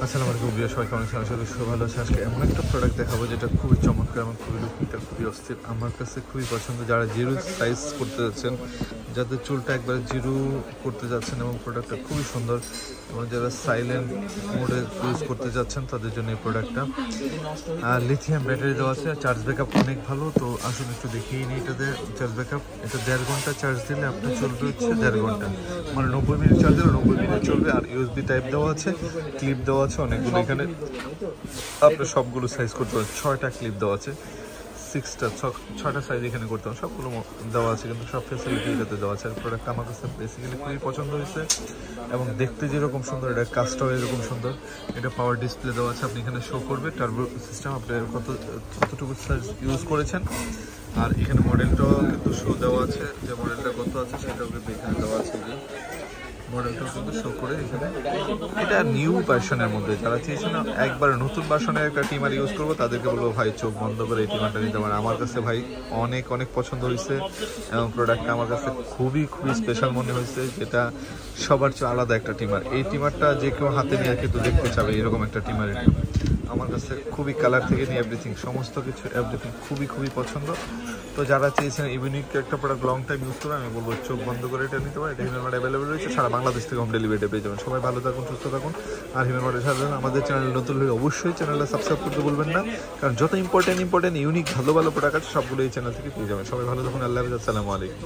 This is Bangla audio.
আসসালামু আলাইকুম প্রিয় সবাই, কেমন আছেন? আশা করি সবাই ভালো আছে। আজকে এমন একটা প্রোডাক্ট দেখাবো যেটা খুবই চমৎকার এবং খুবই লুকিংটা খুবই অস্থির, আমার কাছে খুবই পছন্দ। যারা জিরো সাইজ করতে যাচ্ছেন, যাদের চুলটা একবার জিরো করতে যাচ্ছেন এবং প্রোডাক্টটা খুবই সুন্দর, এবং যারা সাইলেন্ট মোডে ইউজ করতে যাচ্ছেন তাদের জন্য এই প্রোডাক্টটা। আর লিথিয়াম ব্যাটারি দেওয়া আছে, চার্জ ব্যাকআপ অনেক ভালো। তো আসুন একটু দেখিয়ে নিই এটাতে চার্জ ব্যাকআপ। এটা 1.5 ঘন্টা চার্জ দিলে আপনার চলবে হচ্ছে 1.5 ঘন্টা, মানে 90 মিনিট চার্জ দিলে 90 মিনিট চলবে। আর ইউএসবি টাইপ দেওয়া আছে, ক্লিপ দেওয়া আছে অনেকগুলো, এখানে আপনার সবগুলো সাইজ করতে পারেন। 6টা ক্লিপ দেওয়া আছে, 6টা সাইজ এখানে করতে হবে, সবগুলো দেওয়া আছে, কিন্তু সব ফেসিলিটি এটাতে দেওয়া আছে। আর প্রোডাক্টটা আমার কাছে বেসিক্যালি খুবই পছন্দ হয়েছে, এবং দেখতে যেরকম সুন্দর, এটা কাজটাও এরকম সুন্দর। এটা পাওয়ার ডিসপ্লে দেওয়া আছে, আপনি এখানে শো করবে টার্বো সিস্টেম, আপনি কতটুকু সাইজ ইউজ করেছেন। আর এখানে মডেলটাও কিন্তু শো দেওয়া আছে, যে মডেলটা কত আছে সেটাও কিন্তু এখানে দেওয়া আছে। যে মডেলটাও কিন্তু শো করে এখানে। এটা নিউ ভার্সনের মধ্যে, যারা চেয়েছেন একবার নতুন ভার্সনের একটা টিমার ইউজ করবো তাদেরকে বলবো ভাই চোখ বন্ধ করে এই টিমারটা নিতে পারেন। আমার কাছে ভাই অনেক অনেক পছন্দ হয়েছে, এবং প্রোডাক্টটা আমার কাছে খুবই খুবই স্পেশাল মনে হয়েছে, যেটা সবার চেয়ে আলাদা একটা টিমার। এই টিমারটা যে কেউ হাতে নিয়ে কিন্তু দেখতে চাবে, এরকম একটা টিমার। এটা আমার কাছে খুবই কালার থেকে নিয়ে এভরিথিং, সমস্ত কিছু এভরিথিং খুবই খুবই পছন্দ। তো যারা চেয়েছেন ইউনিক একটা প্রোডাক্ট লং টাইম ইউজ করবে, আমি বলবো চোখ বন্ধ করে এটা নিতে পারে। এটা হিমেল মার্ট অ্যাভেলেবল রয়েছে, সারা বাংলাদেশ থেকে হোম ডেলিভারিতে পেয়ে যাবেন। সবাই ভালো থাকুন, সুস্থ থাকুন। আর হিমেল মার্টের সাথে আমাদের চ্যানেল নতুন হলে অবশ্যই চ্যানেলটা সাবস্ক্রাইব করতে ভুলবেন না, কারণ যত ইম্পর্টেন্ট ইউনিক ভালো ভালো প্রোডাক্ট আছে সবগুলো এই চ্যানেল থেকে পেয়ে যাবেন। সবাই ভালো থাকুন, আল্লাহ হাফেজ, আসসালামু আলাইকুম।